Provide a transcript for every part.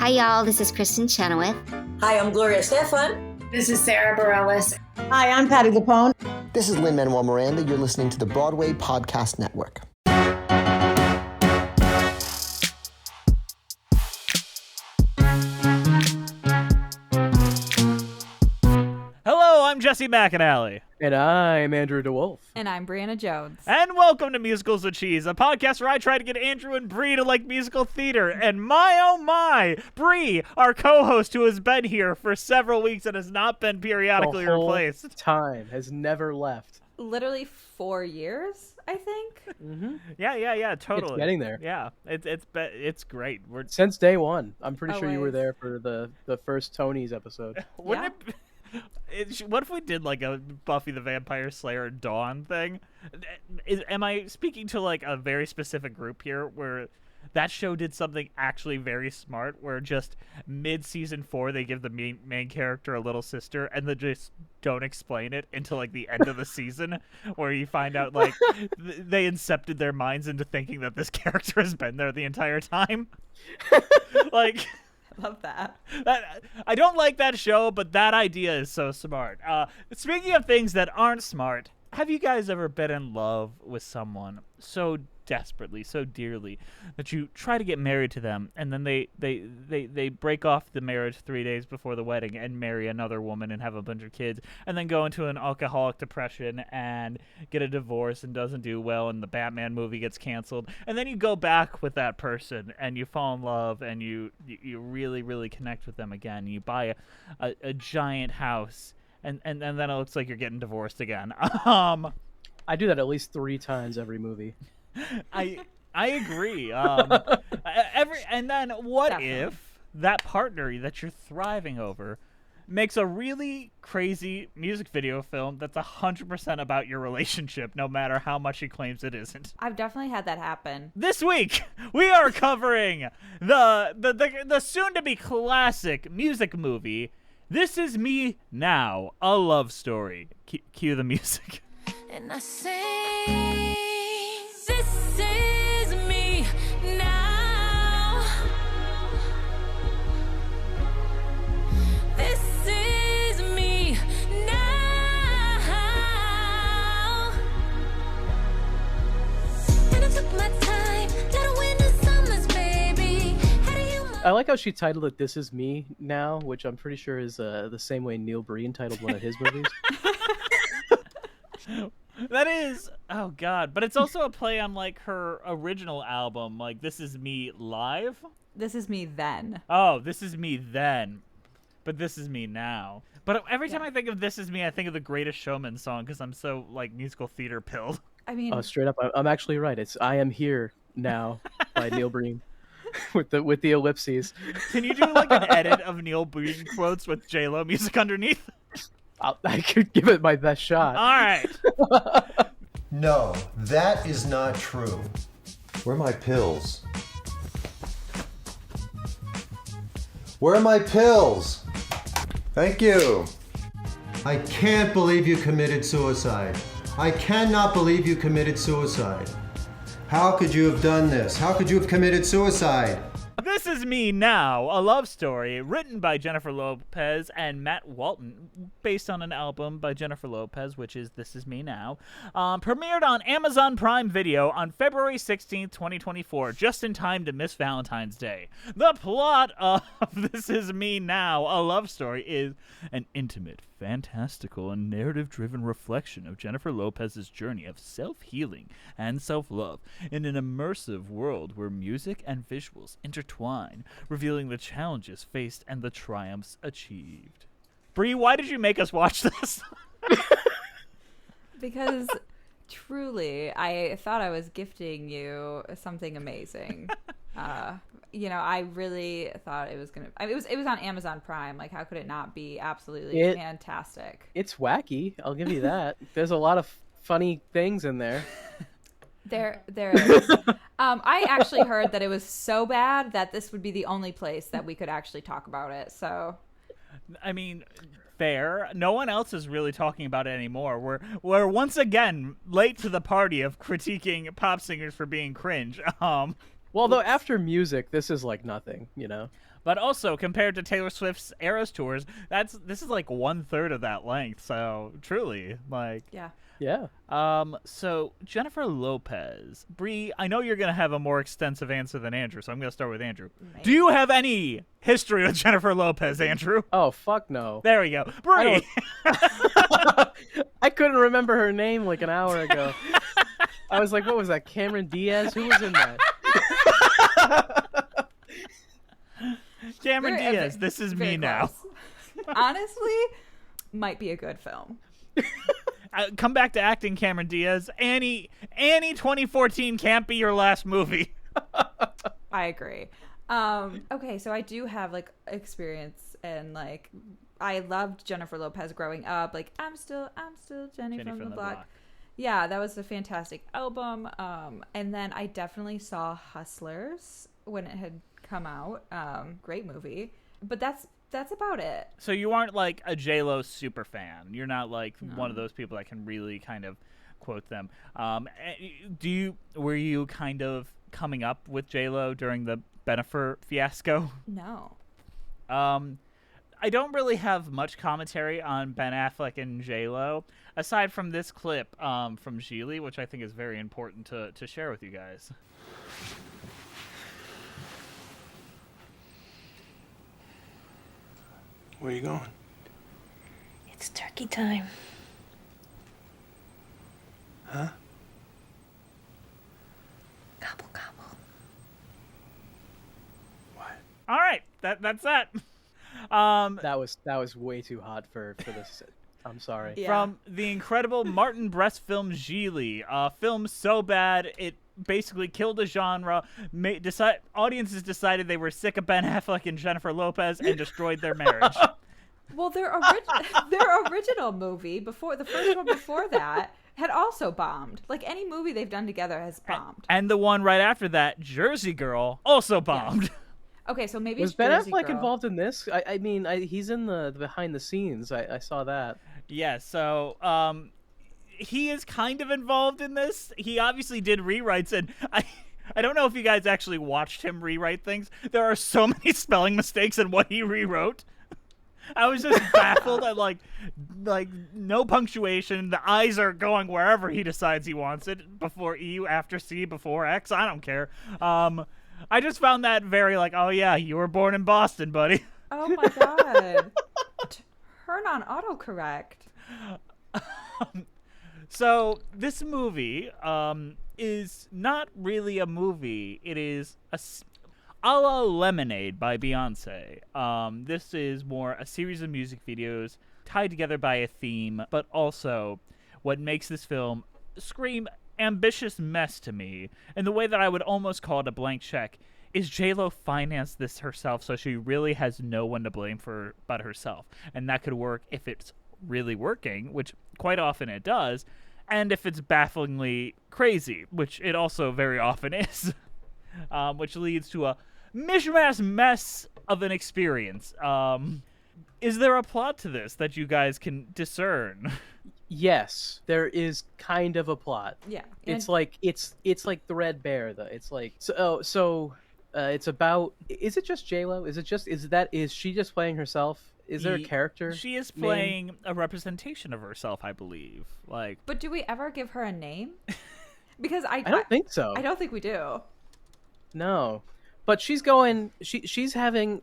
Hi, y'all. This is Kristen Chenoweth. Hi, I'm Gloria Stefan. This is Sarah Bareilles. Hi, I'm Patty Lapone. This is Lin-Manuel Miranda. You're listening to the Broadway Podcast Network. Hello, I'm Jesse McAnally. And I'm Andrew DeWolf. And I'm Brianna Jones. And welcome to Musicals with Cheese, a podcast where I try to get Andrew and Bree to like musical theater. And my, oh my, Bree, our co-host who has been here for several weeks and has not been periodically the whole replaced. Time has never left. Literally 4 years, I think. Mm-hmm. Yeah, totally. It's getting there. Yeah, it's great. Since day one. I'm pretty sure you were Always. there for the first Tony's episode. What if we did like a Buffy the Vampire Slayer Dawn thing? Am I speaking to like a very specific group here where that show did something actually very smart where just mid-season 4 they give the main character a little sister and they just don't explain it until like the end of the season where you find out like they incepted their minds into thinking that this character has been there the entire time? Like... Love that. I don't like that show, but that idea is so smart. Speaking of things that aren't smart, have you guys ever been in love with someone so desperately, so dearly, that you try to get married to them, and then they break off the marriage 3 days before the wedding and marry another woman and have a bunch of kids, and then go into an alcoholic depression and get a divorce and doesn't do well, and the Batman movie gets canceled, and then you go back with that person and you fall in love and you really, really connect with them again. You buy a giant house and then it looks like you're getting divorced again. I do that at least 3 times every movie. I agree. And then what Definitely. if that partner that you're thriving over makes a really crazy music video film that's 100% about your relationship, no matter how much he claims it isn't? I've definitely had that happen. This week we are covering the soon-to-be classic music movie, This Is Me Now, a love story. Cue the music. And I sing, this is me now. This is me now. And I took my time, gotta win the summers, baby. How do you I like how she titled it This Is Me Now, which I'm pretty sure is the same way Neil Breen titled one of his movies. That is, oh god, but it's also a play on like her original album, like This Is Me Live. This is me then. Oh, This Is Me Then, but This Is Me Now. But every time I think of This Is Me, I think of the Greatest Showman song because I'm so like musical theater pilled. I mean, Oh, straight up, I'm actually right. It's I Am Here Now by Neil Breen with the ellipses. Can you do like an edit of Neil Breen quotes with J-Lo music underneath? I could give it my best shot. All right. No, that is not true. Where are my pills? Where are my pills? Thank you. I can't believe you committed suicide. I cannot believe you committed suicide. How could you have done this? How could you have committed suicide? This Is Me Now, a love story written by Jennifer Lopez and Matt Walton, based on an album by Jennifer Lopez, which is This Is Me Now, premiered on Amazon Prime Video on February 16th, 2024, just in time to miss Valentine's Day. The plot of This Is Me Now, a love story, is an intimate, fantastical, and narrative-driven reflection of Jennifer Lopez's journey of self-healing and self-love in an immersive world where music and visuals intertwine, revealing the challenges faced and the triumphs achieved. Bree, why did you make us watch this? because truly, I thought I was gifting you something amazing. I really thought it was gonna. It was on Amazon Prime. Like, how could it not be absolutely fantastic? It's wacky. I'll give you that. There's a lot of funny things in there. There is. I actually heard that it was so bad that this would be the only place that we could actually talk about it. So, I mean, fair. No one else is really talking about it anymore. We're once again late to the party of critiquing pop singers for being cringe. Well, though, after music, this is like nothing, you know? But also, compared to Taylor Swift's Eras tours, this is like 1/3 of that length. So truly, like, Yeah. Yeah. So Jennifer Lopez, Bree, I know you're gonna have a more extensive answer than Andrew, so I'm gonna start with Andrew. Maybe. Do you have any history with Jennifer Lopez, Andrew? Oh, fuck no. There we go, Bree. I couldn't remember her name like an hour ago. I was like, what was that? Cameron Diaz? Who was in that? Cameron Very- Diaz, this is very me now. close. Honestly, might be a good film. Come back to acting, Cameron Diaz. Annie 2014 can't be your last movie. I agree. Okay, so I do have like experience, and like I loved Jennifer Lopez growing up. Like I'm still Jenny from the block. Yeah, that was a fantastic album. And then I definitely saw Hustlers when it had come out. Great movie. But that's about it. So you aren't like a J-Lo super fan. You're not like one of those people that can really kind of quote them. Were you kind of coming up with J-Lo during the Bennifer fiasco? No. I don't really have much commentary on Ben Affleck and J-Lo, aside from this clip from Gigli, which I think is very important to share with you guys. Where are you going? It's turkey time. Huh? Gobble, gobble. What? All right, that's that. That was way too hot for this. I'm sorry. Yeah. From the incredible Martin Brest film Gigli, a film so bad it basically killed a genre. Audiences decided they were sick of Ben Affleck and Jennifer Lopez and destroyed their marriage. Well, their original movie before the first one before that had also bombed. Like any movie they've done together has bombed. And the one right after that, Jersey Girl, also bombed. Yes. Okay, so maybe Was it's Ben Jersey Affleck Girl. involved in this? I mean, he's in the behind the scenes. I saw that. Yeah, so he is kind of involved in this. He obviously did rewrites, and I don't know if you guys actually watched him rewrite things. There are so many spelling mistakes in what he rewrote. I was just baffled at like no punctuation. The I's are going wherever he decides he wants it. Before E, after C, before X. I don't care. I just found that very like, oh yeah, you were born in Boston, buddy. Oh my god. Turn on autocorrect. So this movie is not really a movie. It is a la Lemonade by Beyonce. This is more a series of music videos tied together by a theme, but also what makes this film scream ambitious mess to me, in the way that I would almost call it a blank check, is J-Lo financed this herself, so she really has no one to blame for but herself. And that could work if it's really working, which quite often it does, and if it's bafflingly crazy, which it also very often is, which leads to a mishmash mess of an experience. Is there a plot to this that you guys can discern? Yes, there is kind of a plot. Yeah. It's like threadbare though. It's like so it's about, is it just J-Lo? Is she just playing herself? Is there a character? She is playing a representation of herself, I believe. Like, But do we ever give her a name? Because I don't think so. I don't think we do. No. But she's having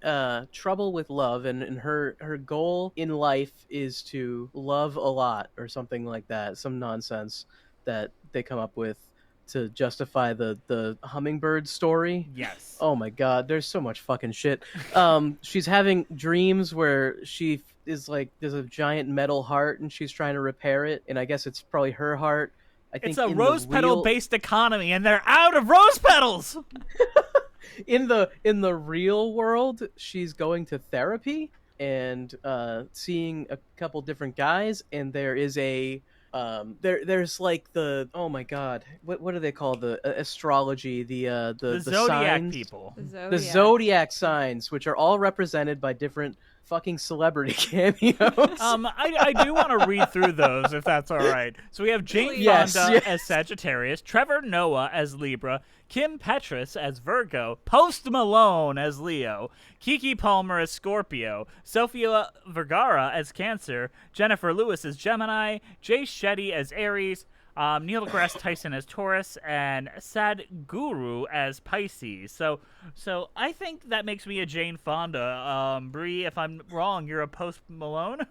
trouble with love, and her goal in life is to love a lot or something like that. Some nonsense that they come up with to justify the hummingbird story. yes. Oh my god, there's so much fucking shit. She's having dreams where she is like, there's a giant metal heart and she's trying to repair it, and I guess it's probably her heart. I think It's a rose petal based economy, and they're out of rose petals. In the real world, she's going to therapy and seeing a couple different guys, and there is a there's like the, oh my god, what do they call the astrology, the Zodiac signs? people. The zodiac signs, which are all represented by different fucking celebrity cameos. I do want to read through those if that's all right. So we have Jane Yes, Fonda yes. as Sagittarius, Trevor Noah as Libra, Kim Petras as Virgo, Post Malone as Leo, Keke Palmer as Scorpio, Sofia Vergara as Cancer, Jennifer Lewis as Gemini, Jay Shetty as Aries, Neil deGrasse Tyson as Taurus, and Sadhguru as Pisces. So I think that makes me a Jane Fonda. Bree, if I'm wrong, you're a Post Malone?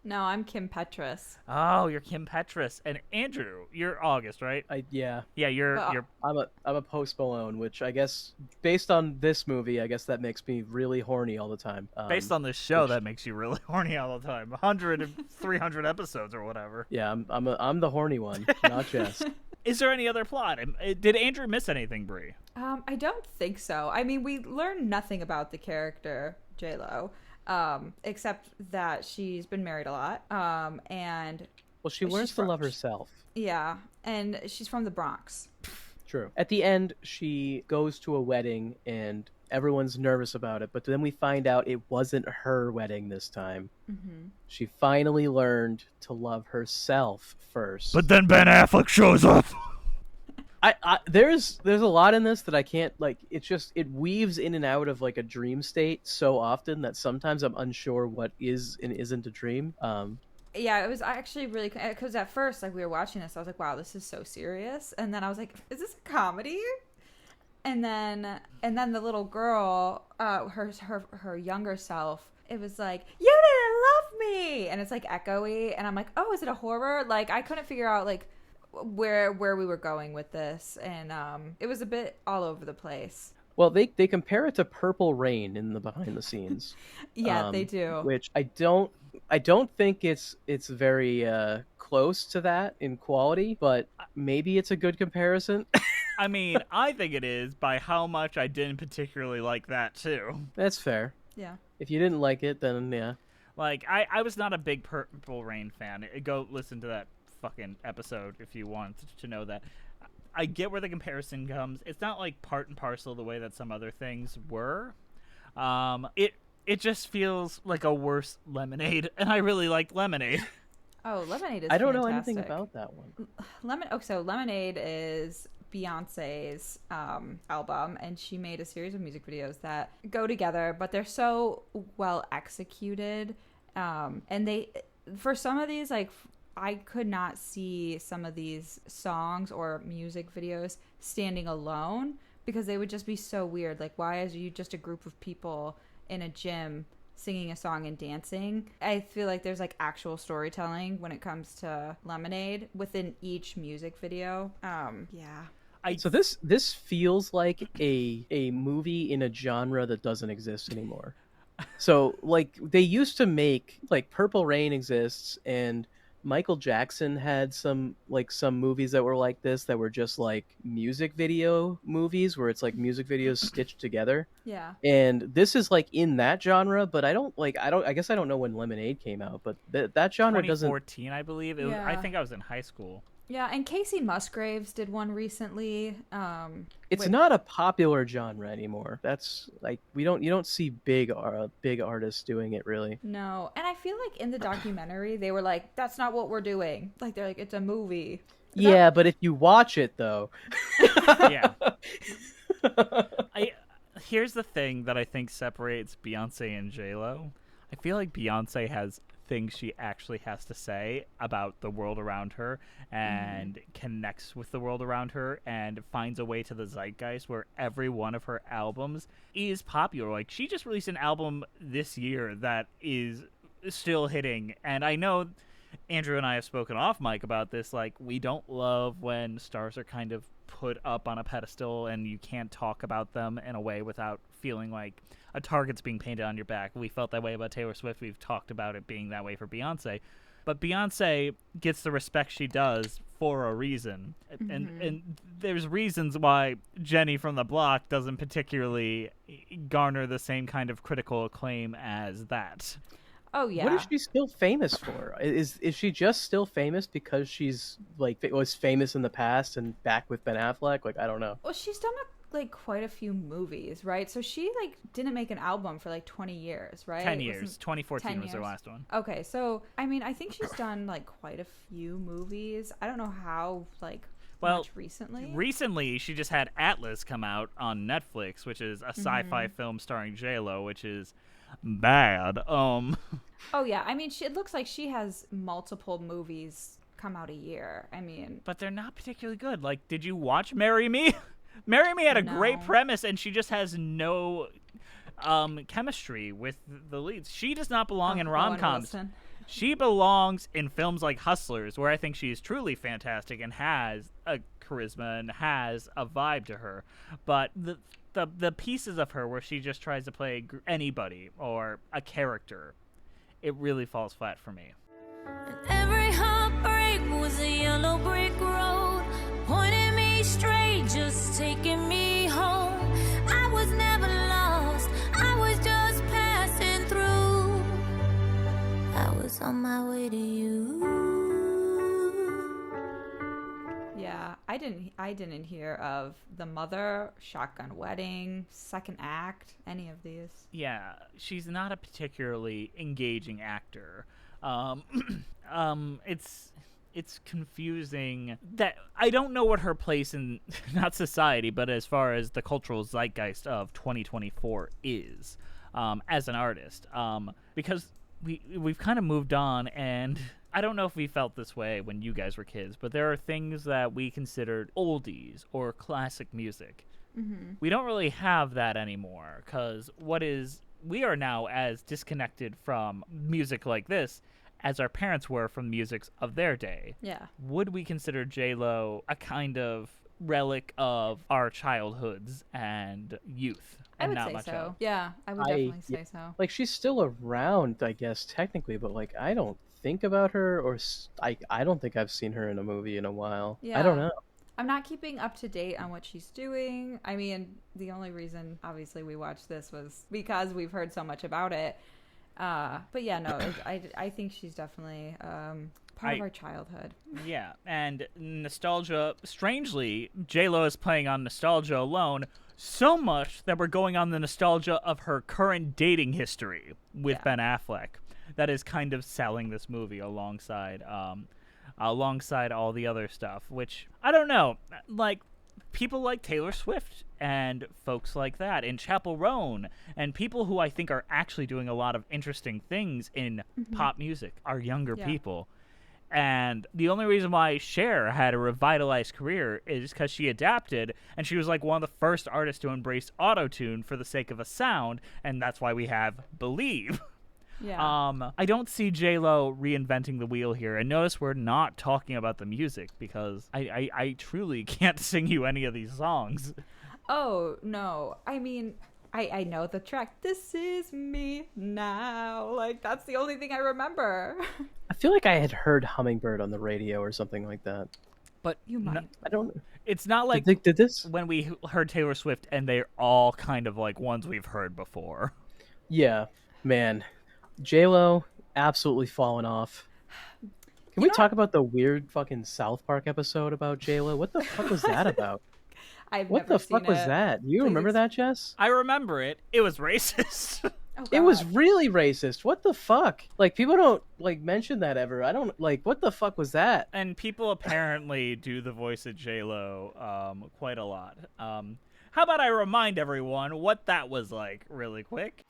No, I'm Kim Petras. Oh, you're Kim Petras. And Andrew, you're August, right? Yeah. Yeah, you're I'm a Post Malone, which I guess based on this movie, I guess that makes me really horny all the time. Based on this show, that makes you really horny all the time. 100 and 300 episodes or whatever. Yeah, I'm the horny one, not Jess. Is there any other plot? Did Andrew miss anything, Bree? I don't think so. I mean, we learned nothing about the character J-Lo, except that she's been married a lot, and Well, she learns to love herself. yeah, and she's from the Bronx. True. At the end, she goes to a wedding and everyone's nervous about it, but then we find out it wasn't her wedding this time. Mm-hmm. She finally learned to love herself first. But then Ben Affleck shows up. There's a lot in this that I can't, like, it weaves in and out of like a dream state so often that sometimes I'm unsure what is and isn't a dream. Yeah, it was actually really, because at first, like, we were watching this, I was like, wow, this is so serious, and then I was like, is this a comedy? And then the little girl, her younger self, it was like, you didn't love me, and it's like echoey, and I'm like, oh, is it a horror? Like, I couldn't figure out like where we were going with this, and it was a bit all over the place. Well, they compare it to Purple Rain in the behind the scenes. Yeah, they do. Which I don't think it's very close to that in quality, but maybe it's a good comparison. I mean, I think it is by how much I didn't particularly like that too. That's fair. Yeah. If you didn't like it, then yeah. Like, I was not a big Purple Rain fan. Go listen to that fucking episode if you want to know that. I get where the comparison comes. It's not like part and parcel the way that some other things were. It just feels like a worse Lemonade, and I really liked Lemonade. Oh, Lemonade is I don't know fantastic. anything about that one. So Lemonade is Beyonce's album, and she made a series of music videos that go together, but they're so well executed, and they, for some of these, like, I could not see some of these songs or music videos standing alone because they would just be so weird. Like, why is you just a group of people in a gym singing a song and dancing? I feel like there's like actual storytelling when it comes to Lemonade within each music video. Yeah. So this feels like a movie in a genre that doesn't exist anymore. So, like, they used to make, like, Purple Rain exists, and Michael Jackson had some movies that were like this, that were just like music video movies where it's like music videos stitched together. Yeah. And this is like in that genre, but I guess I don't know when Lemonade came out, but that genre doesn't. 2014, I believe. I think I was in high school. Yeah, and Casey Musgraves did one recently. It's not a popular genre anymore. That's like you don't see big artists doing it really. No, and I feel like in the documentary they were like, "That's not what we're doing." Like, they're like, "It's a movie." But if you watch it though, yeah. Here's the thing that I think separates Beyonce and J-Lo. I feel like Beyonce has things she actually has to say about the world around her and connects with the world around her and finds a way to the zeitgeist where every one of her albums is popular. Like, she just released an album this year that is still hitting, and I know Andrew and I have spoken off mic about this. Like, we don't love when stars are kind of put up on a pedestal and you can't talk about them in a way without feeling like a target's being painted on your back. We felt that way about Taylor Swift. We've talked about it being that way for Beyonce. But Beyonce gets the respect she does for a reason. And there's reasons why Jenny from the Block doesn't particularly garner the same kind of critical acclaim as that. Oh yeah. What is she still famous for? Is she just still famous because she's like was famous in the past and back with Ben Affleck? Like, I don't know. Well, she's done like quite a few movies, right? So she like didn't make an album for like 20 years, right? 10 years. 2014 was her years? last one. Okay, so I mean, I think she's done like quite a few movies. I don't know how like much recently. Recently, she just had Atlas come out on Netflix, which is a sci-fi film starring J-Lo, which is bad. Oh yeah, I mean, it looks like she has multiple movies come out a year. I mean, but they're not particularly good. Like, did you watch Marry Me? Marry Me had a great premise, and she just has no chemistry with the leads. She does not belong in rom-coms. She belongs in films like Hustlers, where I think she is truly fantastic and has a charisma and has a vibe to her. But the pieces of her where she just tries to play anybody or a character, it really falls flat for me. Every heartbreak was a yellow brick road, pointing me straight, just taking me home. I was never lost, I was just passing through. I was on my way to you. Yeah, I didn't hear of The Mother, Shotgun Wedding, Second Act, any of these. Yeah, she's not a particularly engaging actor. It's confusing that I don't know what her place in not society, but as far as the cultural zeitgeist of 2024 is as an artist, because we've kind of moved on, and I don't know if we felt this way when you guys were kids, but there are things that we considered oldies or classic music. Mm-hmm. We don't really have that anymore, because we are now as disconnected from music like this as our parents were from music of their day. Yeah. Would we consider J-Lo a kind of relic of our childhoods and youth? I would not say much so. else? Yeah, I would definitely say so. Like, she's still around, I guess, technically, but like, I don't think about her, or I don't think I've seen her in a movie in a while. Yeah. I don't know. I'm not keeping up to date on what she's doing. I mean, the only reason, obviously, we watched this was because we've heard so much about it. But yeah, no, I think she's definitely part of our childhood. Yeah, and nostalgia, strangely, J-Lo is playing on nostalgia alone, so much that we're going on the nostalgia of her current dating history with Ben Affleck. That is kind of selling this movie alongside all the other stuff, which, I don't know, like, people like Taylor Swift and folks like that, and Chappell Roan, and people who I think are actually doing a lot of interesting things in pop music are younger people. And the only reason why Cher had a revitalized career is because she adapted, and she was like one of the first artists to embrace auto-tune for the sake of a sound, and that's why we have Believe. Yeah. I don't see J-Lo reinventing the wheel here, and notice we're not talking about the music, because I truly can't sing you any of these songs. Oh, no. I mean, I know the track, This Is Me Now. Like, that's the only thing I remember. I feel like I had heard Hummingbird on the radio or something like that. But you might. I don't. It's not like did this when we heard Taylor Swift, and they're all kind of like ones we've heard before. Yeah, man. J-Lo absolutely fallen off. Can we talk about the weird fucking South Park episode about J-Lo? What the fuck was that about? What the fuck was that? You remember that, Jess? I remember it. It was racist. Oh, it was really racist. What the fuck? Like, people don't like mention that ever. I don't like. What the fuck was that? And people apparently do the voice of J-Lo quite a lot. How about I remind everyone what that was like really quick?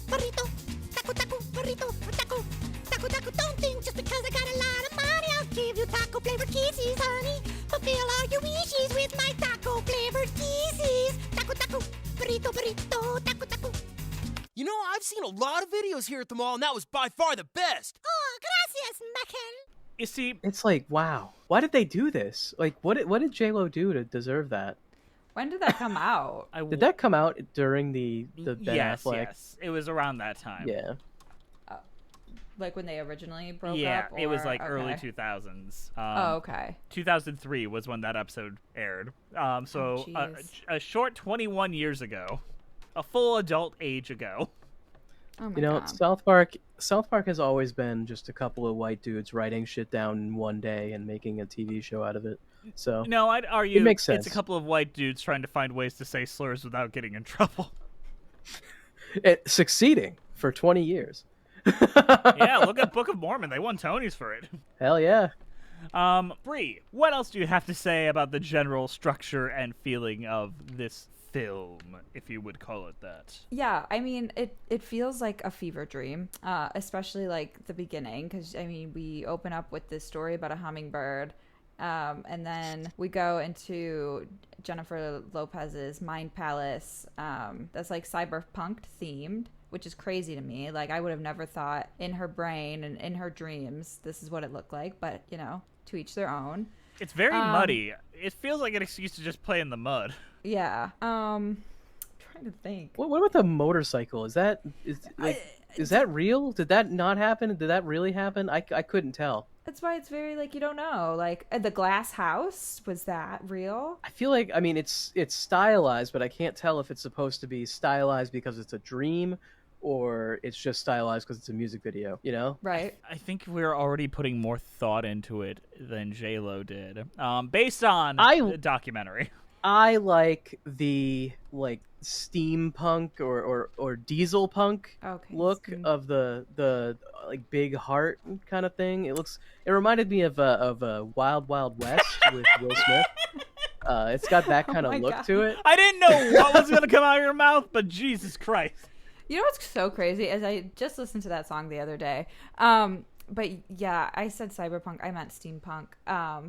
Burrito, taco, taco, burrito, taco, taco, taco. Don't think just because I got a lot of money, I'll give you taco flavored kisses, honey. Fulfill all your wishes with my taco flavored kisses. Taco, taco, burrito, burrito, taco, taco. You know, I've seen a lot of videos here at the mall, and that was by far the best. Oh, gracias, McAnally. You see, it's like, wow, why did they do this? Like, what did J-Lo do to deserve that? When did that come out? Did that come out during the Ben Affleck? Yes, it was around that time. Yeah. Like when they originally broke up? Yeah, it was like okay. early 2000s. Oh, okay. 2003 was when that episode aired. So a short 21 years ago. A full adult age ago. Oh my you know, God. South Park has always been just a couple of white dudes writing shit down in one day and making a TV show out of it. So No, I'd argue it makes sense. it's a couple of white dudes trying to find ways to say slurs without getting in trouble. Succeeding for 20 years. Yeah, look at Book of Mormon. They won Tonys for it. Hell yeah. Bree, what else do you have to say about the general structure and feeling of this film, if you would call it that? Yeah, I mean, it feels like a fever dream, especially like the beginning, because I mean, we open up with this story about a hummingbird, and then we go into Jennifer Lopez's mind palace, that's like cyberpunk themed, which is crazy to me. Like, I would have never thought in her brain and in her dreams this is what it looked like, but you know, to each their own. It's very muddy. It feels like an excuse to just play in the mud. Yeah. Trying to think. What about the motorcycle? Is that real? Did that not happen? Did that really happen? I couldn't tell. That's why it's very, like, you don't know. Like, the glass house, was that real? I feel like, I mean, it's stylized, but I can't tell if it's supposed to be stylized because it's a dream or it's just stylized because it's a music video, you know? Right. I think we're already putting more thought into it than J-Lo did, based on the documentary. I like the, like, steampunk or diesel punk look of the like big heart kind of thing. It reminded me of a Wild Wild West with Will Smith. It's got that kind of look to it. I didn't know what was gonna come out of your mouth, but Jesus Christ. You know what's so crazy is I just listened to that song the other day. But yeah, I said cyberpunk. I meant steampunk.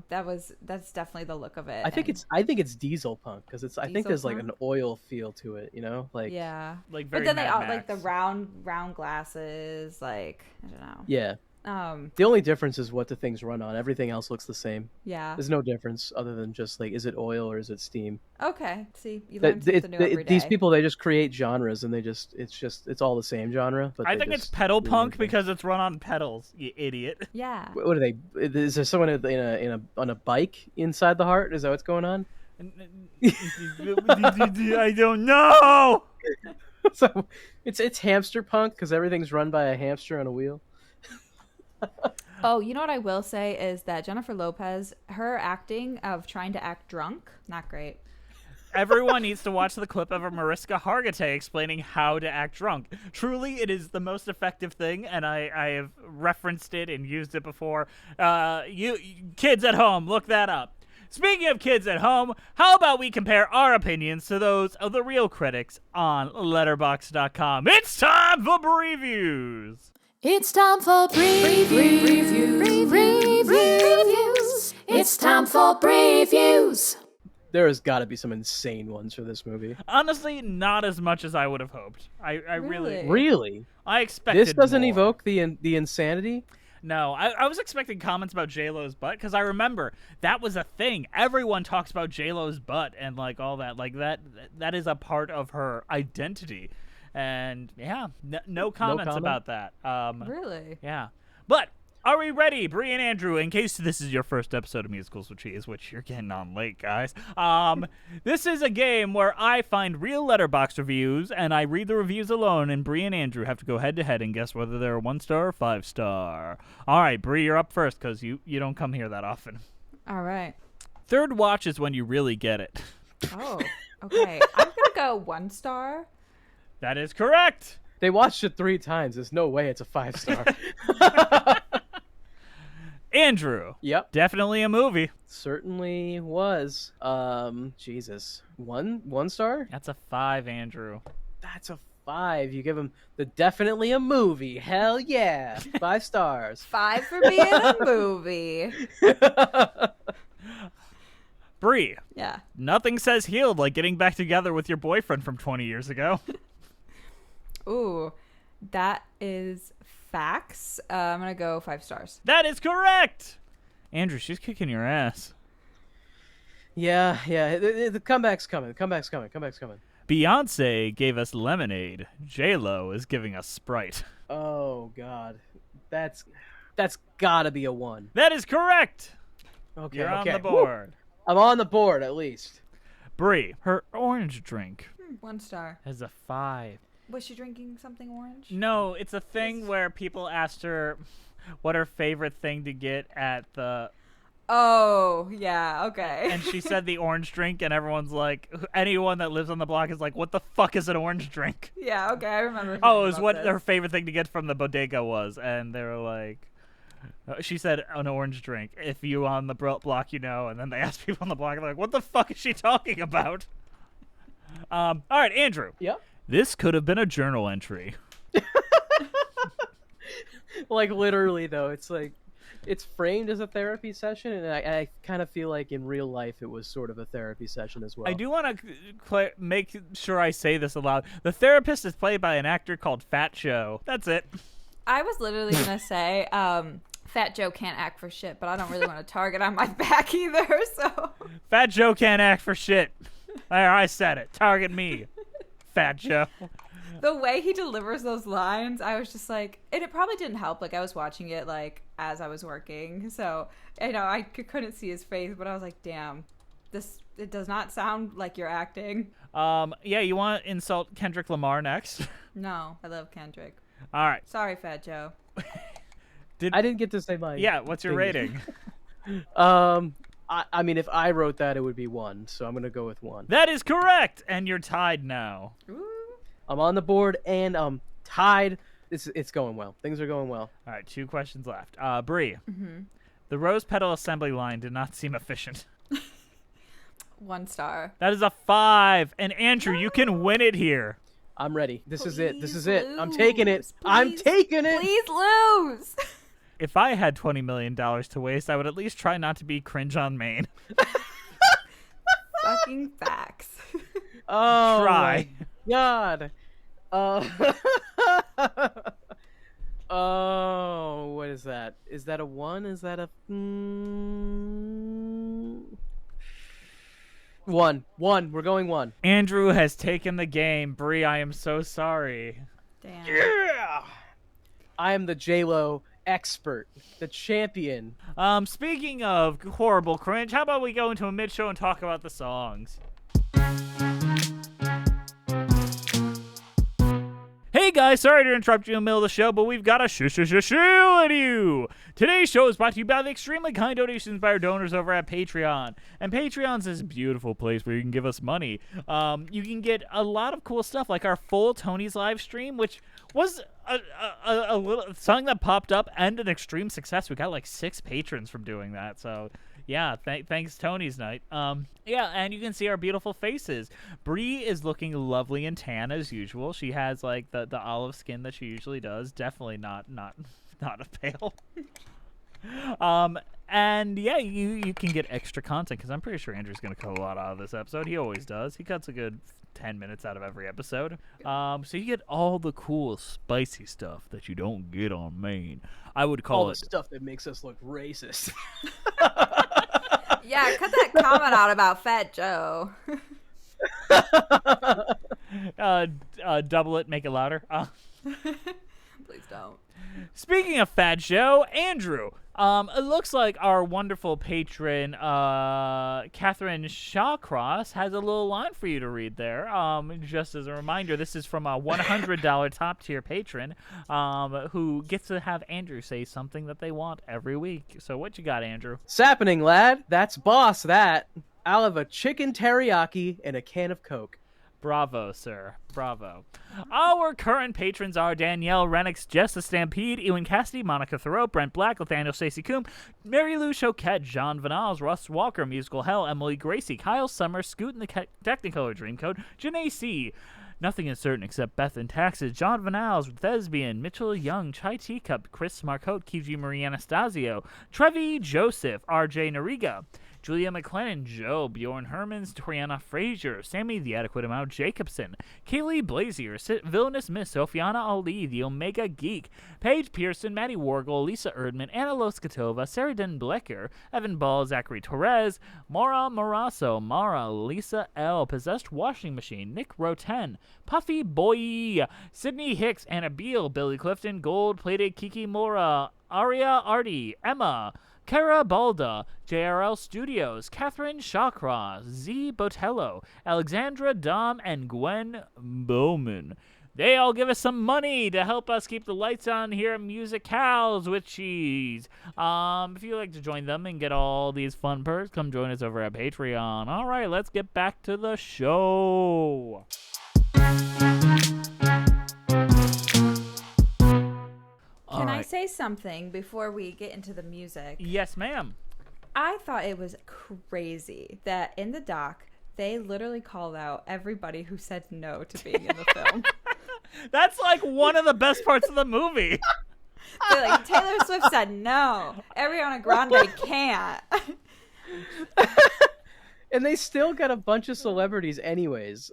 That's definitely the look of it. I think it's diesel punk because I think there's like an oil feel to it, you know, like yeah, like very. But then they all Max. like the round glasses, like I don't know. Yeah. The only difference is what the things run on. Everything else looks the same. Yeah. There's no difference other than just like, is it oil or is it steam? Okay. See, you learn something new every day. These people, they just create genres and it's all the same genre. But I think it's pedal punk because it's run on pedals. You idiot. Yeah. What are they? Is there someone on a bike inside the heart? Is that what's going on? I don't know. So it's hamster punk because everything's run by a hamster on a wheel. Oh, you know what I will say is that Jennifer Lopez, her acting of trying to act drunk, not great. Everyone needs to watch the clip of Mariska Hargitay explaining how to act drunk. Truly, it is the most effective thing, and I have referenced it and used it before. You kids at home, look that up. Speaking of kids at home, how about we compare our opinions to those of the real critics on Letterboxd.com? It's time for previews. It's time for previews. It's time for previews. There has got to be some insane ones for this movie. Honestly, not as much as I would have hoped. I Really? I expected this doesn't more. evoke the insanity. No, I was expecting comments about J-Lo's butt because I remember that was a thing. Everyone talks about J-Lo's butt and like all that. Like that is a part of her identity. And yeah, no comments about that. Really? Yeah. But are we ready, Bree and Andrew, in case this is your first episode of Musicals with Cheese, which you're getting on late, guys. This is a game where I find real Letterboxd reviews, and I read the reviews alone, and Bree and Andrew have to go head-to-head and guess whether they're 1-star or 5-star. All right, Bree, you're up first, because you don't come here that often. All right. Third watch is when you really get it. Oh, okay. I'm going to go 1 star. That is correct. They watched it 3 times. There's no way it's a 5-star. Andrew. Yep. Definitely a movie. Certainly was. Jesus. 1 star? That's a 5, Andrew. That's a 5. You give him the definitely a movie. Hell yeah. 5 stars. 5 for being a movie. Bree. Yeah. Nothing says healed like getting back together with your boyfriend from 20 years ago. Ooh, that is facts. I'm going to go 5 stars. That is correct. Andrew, she's kicking your ass. Yeah. The comeback's coming. Beyonce gave us lemonade. J-Lo is giving us Sprite. Oh, God. That's gotta be a 1. That is correct. Okay, You're on the board. Woo! I'm on the board, at least. Bree, her orange drink 1 star. has a 5. Was she drinking something orange? No, it's a thing where people asked her what her favorite thing to get at the Oh, yeah, okay. And she said the orange drink, and everyone's like, anyone that lives on the block is like, what the fuck is an orange drink? Yeah, okay, I remember. Oh, it was what her favorite thing to get from the bodega was, and they were like, she said an orange drink. If you on the block, you know. And then they asked people on the block, they're like, what the fuck is she talking about? All right, Andrew. Yep. This could have been a journal entry. Like, literally, though, it's like, it's framed as a therapy session, and I kind of feel like in real life it was sort of a therapy session as well. I do want to make sure I say this aloud. The therapist is played by an actor called Fat Joe. That's it. I was literally going to say, Fat Joe can't act for shit, but I don't really want to target on my back either, so. Fat Joe can't act for shit. There, I said it. Target me, Fat Joe. The way he delivers those lines, I was just like, and it probably didn't help. Like, I was watching it, like, as I was working. So, you know, I couldn't see his face, but I was like, damn, it does not sound like you're acting. Yeah, you want to insult Kendrick Lamar next? No, I love Kendrick. All right. Sorry, Fat Joe. I didn't get to say mine. Yeah, what's your rating? I mean, if I wrote that, it would be 1, so I'm going to go with 1. That is correct, and you're tied now. Ooh. I'm on the board, and I'm tied. It's going well. Things are going well. All right, 2 questions left. Bree, Mm-hmm. the rose petal assembly line did not seem efficient. 1 star. That is a 5, and Andrew, you can win it here. I'm ready. This is it. Please I'm taking it. lose. I'm taking it. Please lose. If I had $20 million to waste, I would at least try not to be cringe on Maine. Fucking facts. Oh, Try. my God. Oh, what is that? Is that a 1? Is that a... 1. We're going 1. Andrew has taken the game. Bree, I am so sorry. Damn. Yeah! I am the J-Lo expert, the champion. Speaking of horrible cringe, how about we go into a mid-show and talk about the songs? Hey guys, sorry to interrupt you in the middle of the show, but we've got a at you. Today's show is brought to you by the extremely kind donations by our donors over at Patreon. And Patreon's this beautiful place where you can give us money. You can get a lot of cool stuff, like our full Tony's live stream, which was a little something that popped up and an extreme success. We got like 6 patrons from doing that, so yeah, thanks Tony's night. Yeah, and you can see our beautiful faces. Bree is looking lovely and tan as usual. She has like the olive skin that she usually does. Definitely not a pale. And yeah, you can get extra content because I'm pretty sure Andrew's gonna cut a lot out of this episode. He always does. He cuts a good 10 minutes out of every episode. So you get all the cool spicy stuff that you don't get on Maine. I would call all it the stuff that makes us look racist. Yeah, cut that comment out about Fat Joe. double it, make it louder. Please don't. Speaking of Fat Joe, Andrew, it looks like our wonderful patron, Catherine Shawcross, has a little line for you to read there. Just as a reminder, this is from a $100 top-tier patron who gets to have Andrew say something that they want every week. So what you got, Andrew? Sappening, lad. That's boss, that. I'll have a chicken teriyaki and a can of Coke. Bravo, sir. Bravo. Our current patrons are Danielle Renix, Jess the Stampede, Ewan Cassidy, Monica Thoreau, Brent Black, Nathaniel Stacey Coombe, Mary Lou Choquette, John Vanals, Russ Walker, Musical Hell, Emily Gracie, Kyle Summers, Scoot in the Technicolor Dreamcoat, Janae C., Nothing is Certain Except Beth and Taxes, John Vanals, Thespian, Mitchell Young, Chai Teacup, Chris Marcotte, Kiji Marie Anastasio, Trevi Joseph, RJ Nariga, Julia McLennan, Joe, Bjorn Hermans, Toriana Frazier, Sammy the Adequate Amount Jacobson, Kaylee Blazier, Villainous Miss, Sofiana Ali, The Omega Geek, Paige Pearson, Maddie Wargel, Lisa Erdman, Anna Loskatova, Sarah Den Blecker, Evan Ball, Zachary Torres, Mara Morasso, Mara, Lisa L, Possessed Washing Machine, Nick Roten, Puffy Boy, Sydney Hicks, Anna Beal, Billy Clifton, Gold Plated Kiki Mora, Aria Artie, Emma, Kara Balda, JRL Studios, Catherine Shawcross, Z Botello, Alexandra Dom, and Gwen Bowman. They all give us some money to help us keep the lights on here at Musicals with Cheese. If you'd like to join them and get all these fun perks, come join us over at Patreon. All right, let's get back to the show. Can I say something before we get into the music? Yes, ma'am. I thought it was crazy that in the doc, they literally called out everybody who said no to being in the film. That's like one of the best parts of the movie. They're like, Taylor Swift said no. Ariana Grande can't. And they still got a bunch of celebrities anyways.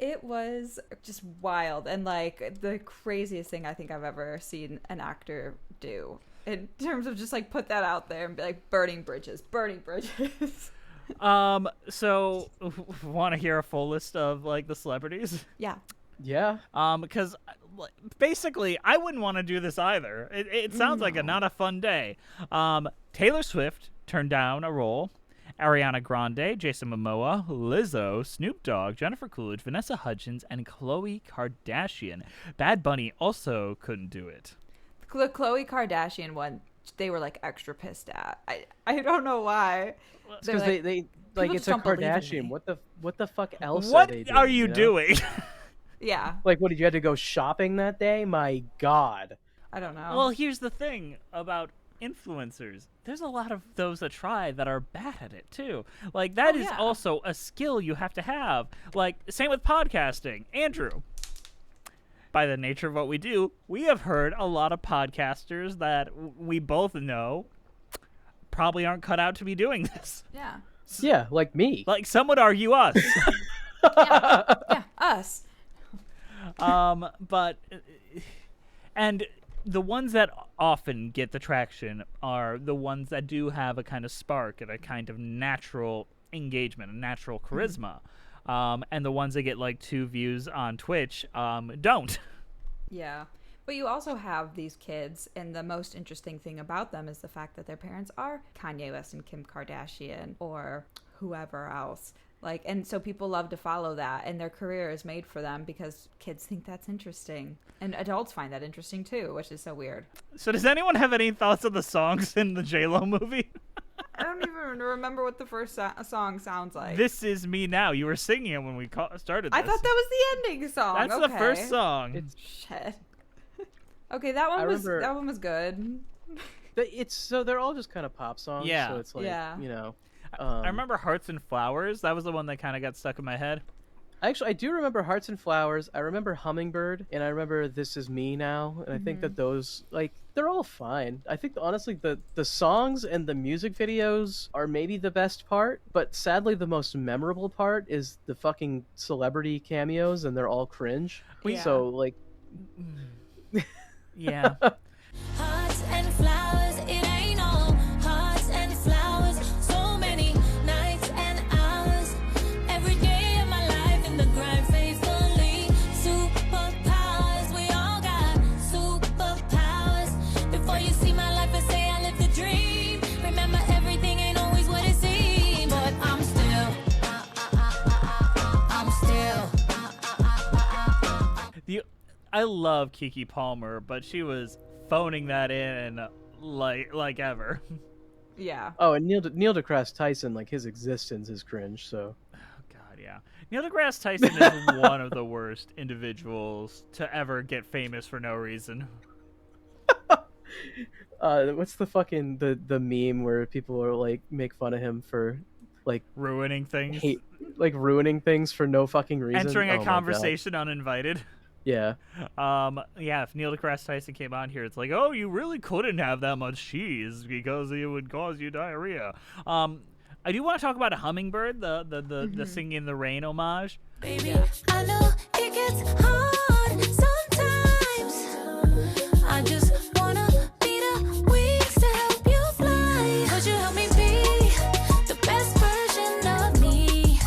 It was just wild and like the craziest thing I think I've ever seen an actor do in terms of just like put that out there and be like burning bridges. So want to hear a full list of like the celebrities? Yeah. Yeah. Because basically I wouldn't want to do this either. It sounds like not a fun day. Taylor Swift turned down a role. Ariana Grande, Jason Momoa, Lizzo, Snoop Dogg, Jennifer Coolidge, Vanessa Hudgens, and Khloe Kardashian. Bad Bunny also couldn't do it. The Khloe Kardashian one, they were like extra pissed at. I don't know why. Because they like it's a Kardashian. What the fuck else? What are they doing, are you doing? Yeah. Like, what did you have to go shopping that day? My God. I don't know. Well, here's the thing about influencers. There's a lot of those that try that are bad at it too. Like that is also a skill you have to have. Like same with podcasting. Andrew, by the nature of what we do, we have heard a lot of podcasters that we both know probably aren't cut out to be doing this. Yeah. Yeah, like me. Like some would argue us. yeah, us. But and the ones that often get the traction are the ones that do have a kind of spark and a kind of natural engagement, a natural charisma. And the ones that get like 2 views on Twitch don't. Yeah. But you also have these kids, and the most interesting thing about them is the fact that their parents are Kanye West and Kim Kardashian or whoever else. Like, and so people love to follow that, and their career is made for them because kids think that's interesting. And adults find that interesting too, which is so weird. So does anyone have any thoughts on the songs in the J-Lo movie? I don't even remember what the first song sounds like. This Is Me Now. You were singing it when we started this. I thought that was the ending song. That's the first song. Shit. Okay, that one was good. So they're all just kind of pop songs. Yeah. So it's like, you know. I remember Hearts and Flowers. That was the one that kind of got stuck in my head. Actually, I do remember Hearts and Flowers. I remember Hummingbird, and I remember This Is Me Now. And I think that those, like, they're all fine. I think, honestly, the songs and the music videos are maybe the best part, but sadly the most memorable part is the fucking celebrity cameos, and they're all cringe. Yeah. So, like... Yeah. Hearts and flowers, it ain't all hearts and flowers. So many nights and hours, every day of my life in the grind faithfully. Superpowers, we all got superpowers. Before you see my life and say I live the dream, remember everything ain't always what it seems. But I'm still. I love Keke Palmer, but she was phoning that in like ever. Yeah. Oh, and Neil deGrasse Tyson, like, his existence is cringe, so... Oh, God, yeah. Neil deGrasse Tyson is one of the worst individuals to ever get famous for no reason. What's the fucking... the meme where people are, like, make fun of him for, like... Ruining things? Ruining things for no fucking reason? Entering a conversation uninvited? Yeah. Yeah, if Neil deGrasse Tyson came on here, it's like, oh, you really couldn't have that much cheese because it would cause you diarrhea. I do want to talk about a Hummingbird, the Singing in the Rain homage. Baby, I know it gets hard sometimes. I just wanna be the wings to help you fly. Would you help me be the best version of me?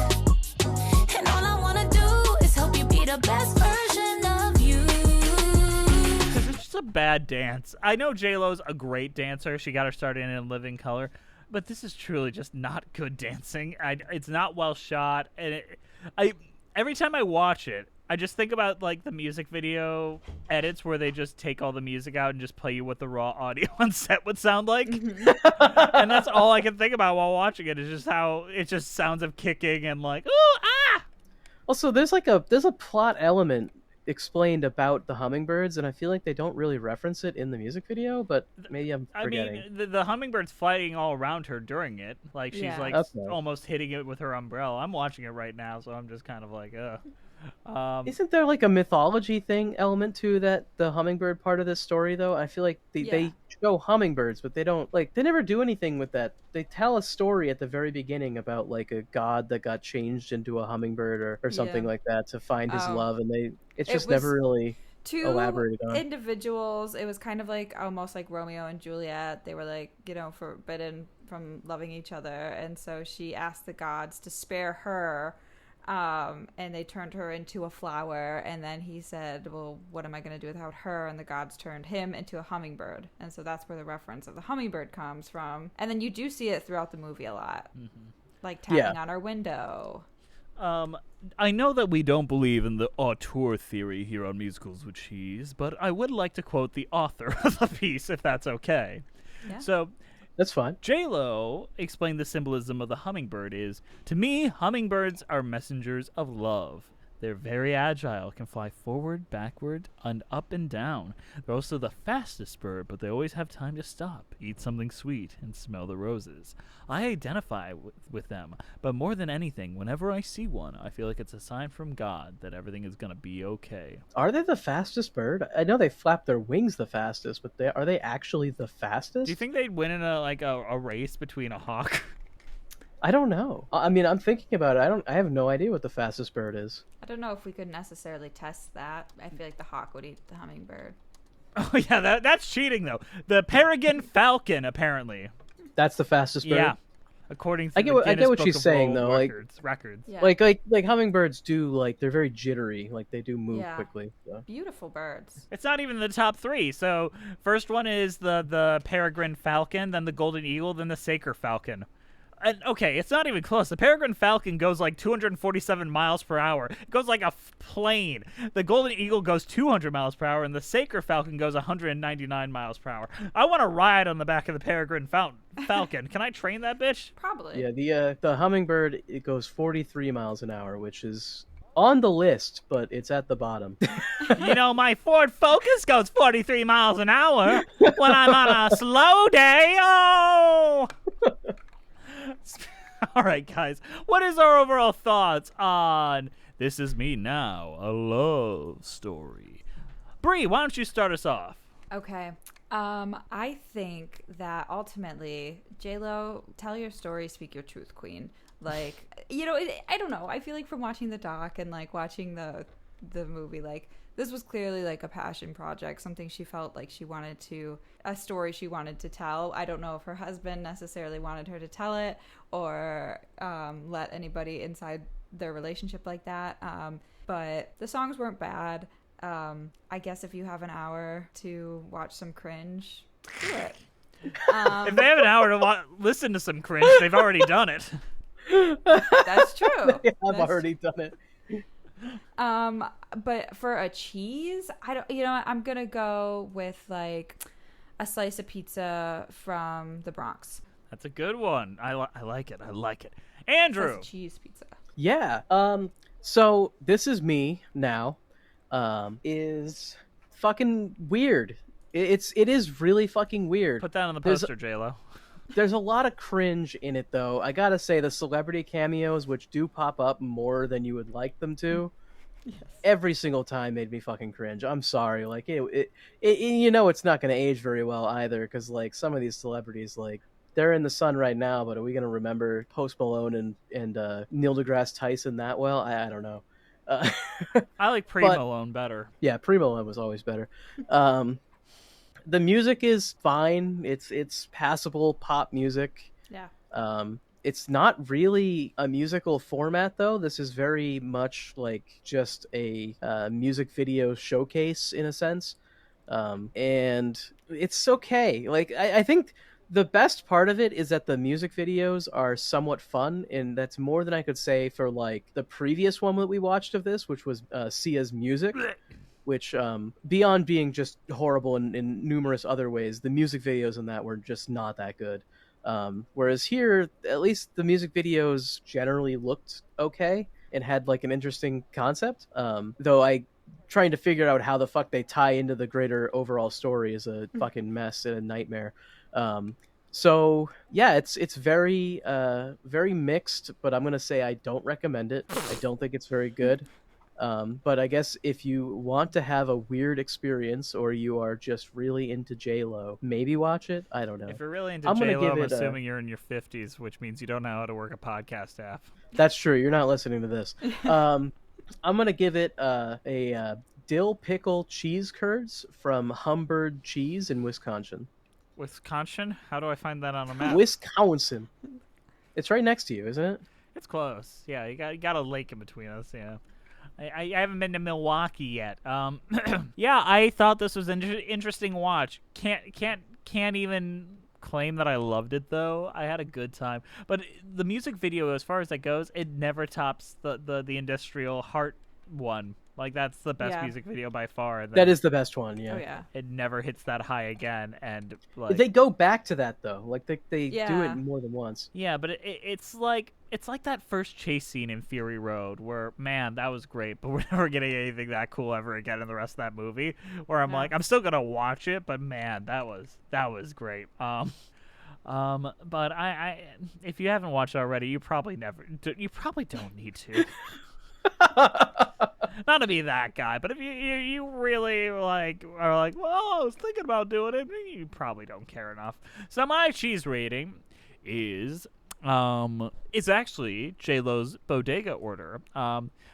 And all I wanna do is help you be the best version of you. Because it's just a bad dance. I know J-Lo's a great dancer. She got her started in Living Color. But this is truly just not good dancing. It's not well shot. And every time I watch it, I just think about like the music video edits where they just take all the music out and just play you what the raw audio on set would sound like. And that's all I can think about while watching it, is just how it just sounds of kicking and like, ooh, ah! Also, there's a plot element explained about the hummingbirds, and I feel like they don't really reference it in the music video, but maybe I'm forgetting. I mean, the hummingbird's fighting all around her during it. Like, she's like almost hitting it with her umbrella. I'm watching it right now, so I'm just kind of like, ugh. Isn't there like a mythology thing element to that, the hummingbird part of this story, though? I feel like they show hummingbirds, but they don't, like, they never do anything with that. They tell a story at the very beginning about like a god that got changed into a hummingbird or something like that to find his love, and it's just never really elaborated on. Individuals, it was kind of like almost like Romeo and Juliet. They were like, forbidden from loving each other, and so she asked the gods to spare her. And they turned her into a flower, and then he said, well, what am I going to do without her? And the gods turned him into a hummingbird. And so that's where the reference of the hummingbird comes from. And then you do see it throughout the movie a lot. Like tapping on our window. I know that we don't believe in the auteur theory here on Musicals with Cheese, but I would like to quote the author of the piece, if that's okay. Yeah. So... That's fine. J-Lo explained the symbolism of the hummingbird is, to me, hummingbirds are messengers of love. They're very agile, can fly forward, backward, and up and down. They're also the fastest bird, but they always have time to stop, eat something sweet, and smell the roses. I identify with them, but more than anything, whenever I see one, I feel like it's a sign from God that everything is going to be okay. Are they the fastest bird? I know they flap their wings the fastest, but are they actually the fastest? Do you think they'd win in a race between a hawk? I don't know. I mean, I'm thinking about it. I have no idea what the fastest bird is. I don't know if we could necessarily test that. I feel like the hawk would eat the hummingbird. Oh yeah, that's cheating though. The peregrine falcon, apparently. That's the fastest bird. Yeah, according to I get what she's saying though. Records. Yeah. Like hummingbirds do, like, they're very jittery. Like, they do move quickly. So. Beautiful birds. It's not even the top three. So first one is the peregrine falcon, then the golden eagle, then the saker falcon. And, okay, it's not even close. The peregrine falcon goes like 247 miles per hour. It goes like a plane. The golden eagle goes 200 miles per hour, and the saker falcon goes 199 miles per hour. I want to ride on the back of the peregrine falcon. Can I train that bitch? Probably. Yeah, the hummingbird, it goes 43 miles an hour, which is on the list, but it's at the bottom. You know, my Ford Focus goes 43 miles an hour when I'm on a slow day. Oh! All right, guys. What is our overall thoughts on This Is Me Now, a love story? Bree, why don't you start us off? Okay. I think that ultimately, J-Lo, tell your story, speak your truth, queen. Like, I don't know. I feel like from watching the doc and like watching the movie, like, this was clearly like a passion project, something she felt like a story she wanted to tell. I don't know if her husband necessarily wanted her to tell it or let anybody inside their relationship like that. But the songs weren't bad. I guess if you have an hour to watch some cringe, do it. If they have an hour to listen to some cringe, they've already done it. That's true. I've already done it. But for a cheese, I'm gonna go with like a slice of pizza from the Bronx. That's a good one. I like it. Andrew. Slice of cheese pizza. Yeah. So This Is Me Now is fucking weird. It is really fucking weird. Put that on the poster, J-Lo. There's a lot of cringe in it, though. I gotta say, the celebrity cameos, which do pop up more than you would like them to, every single time made me fucking cringe. I'm sorry. Like, it's not gonna age very well either, because, like, some of these celebrities, like, they're in the sun right now, but are we gonna remember Post Malone and Neil deGrasse Tyson that well? I don't know. I like Pre-Malone better. Yeah, Pre-Malone was always better. The music is fine. It's passable pop music. Yeah. It's not really a musical format, though. This is very much like just a music video showcase in a sense. And it's okay. Like, I think The best part of it is that the music videos are somewhat fun, and that's more than I could say for like the previous one that we watched of this, which was Sia's Music, which beyond being just horrible in numerous other ways, the music videos in that were just not that good. Whereas here, at least the music videos generally looked okay and had like an interesting concept. Though I trying to figure out how the fuck they tie into the greater overall story is a fucking mess and a nightmare. So yeah, it's very very mixed, but I'm gonna say I don't recommend it. I don't think it's very good. But I guess if you want to have a weird experience, or you are just really into J-Lo, maybe watch it. I don't know. If you're really into J-Lo, I'm assuming you're in your 50s, which means you don't know how to work a podcast app. That's true. You're not listening to this. I'm gonna give it a dill pickle cheese curds from Humbird Cheese in Wisconsin. Wisconsin? How do I find that on a map? Wisconsin. It's right next to you, isn't it? It's close. Yeah, you got a lake in between us. Yeah. I haven't been to Milwaukee yet. Yeah, I thought this was an interesting watch. Can't even claim that I loved it though. I had a good time, but the music video, as far as that goes, it never tops the Industrial Heart one. Like, that's the best music video by far. That is the best one. Yeah. Oh yeah. It never hits that high again, and like they go back to that though. Like they do it more than once. Yeah, but it's like that first chase scene in Fury Road, where man, that was great, but we're never getting anything that cool ever again in the rest of that movie. Where I'm like, I'm still gonna watch it, but man, that was great. But I if you haven't watched it already, you probably don't need to. Not to be that guy, but if you really are like, well, I was thinking about doing it, you probably don't care enough. So my cheese rating is it's actually J-Lo's bodega order,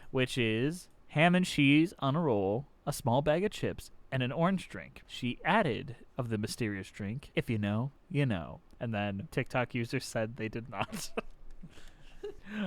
which is ham and cheese on a roll, a small bag of chips, and an orange drink. She added of the mysterious drink, if you know, you know. And then TikTok users said they did not.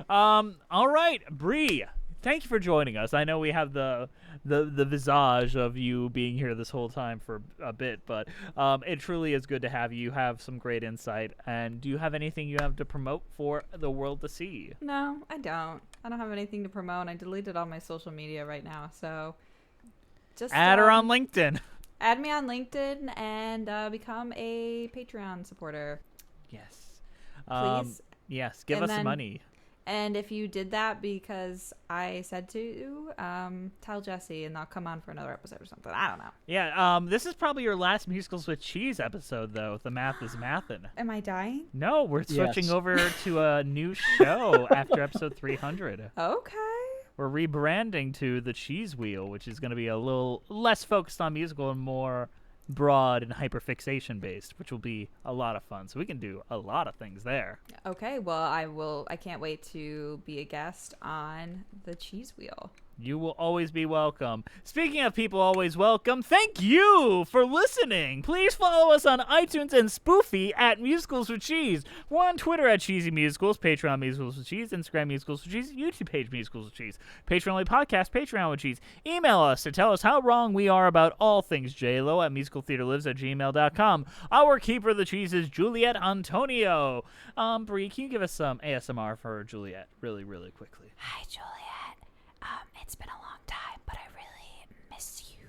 All right, Bree. Thank you for joining us. I know we have the visage of you being here this whole time for a bit, but it truly is good to have you. You have some great insight. And do you have anything you have to promote for the world to see? No, I don't. I don't have anything to promote. I deleted all my social media right now, so just add her on LinkedIn. Add me on LinkedIn and become a Patreon supporter. Yes. Please. Yes, give us money. And if you did that because I said to, tell Jesse and I'll come on for another episode or something. I don't know. Yeah, this is probably your last Musicals with Cheese episode, though. The math is mathin'. Am I dying? No, we're switching over to a new show after episode 300. Okay. We're rebranding to The Cheese Wheel, which is going to be a little less focused on musical and more broad and hyperfixation based, which will be a lot of fun. So we can do a lot of things there. Okay, well, I can't wait to be a guest on The Cheese Wheel. You will always be welcome. Speaking of people always welcome, thank you for listening. Please follow us on iTunes and Spoofy at Musicals with Cheese. We're on Twitter at Cheesy Musicals, Patreon Musicals with Cheese, Instagram Musicals with Cheese, YouTube page Musicals with Cheese, Patreon only podcast, Patreon with Cheese. Email us to tell us how wrong we are about all things J-Lo at musicaltheaterlives@gmail.com. Our keeper of the cheese is Juliet Antonio. Brie, can you give us some ASMR for Juliet really, really quickly? Hi, Juliet. It's been a long time, but I really miss you.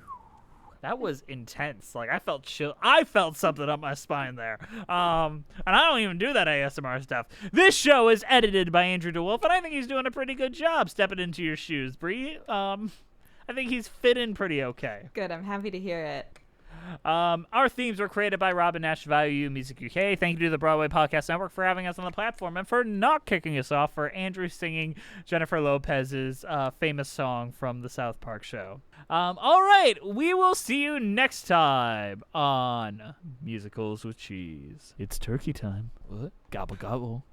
That was intense. Like, I felt chill. I felt something up my spine there. And I don't even do that ASMR stuff. This show is edited by Andrew DeWolf, and I think he's doing a pretty good job stepping into your shoes, Bree. I think he's fit in pretty okay. Good. I'm happy to hear it. Our themes were created by Robyn, Nash, Value Music UK. Thank you to the Broadway Podcast Network for having us on the platform and for not kicking us off for Andrew singing Jennifer Lopez's famous song from the South Park show. All right, we will see you next time on Musicals with Cheese. It's turkey time. What? Gobble gobble.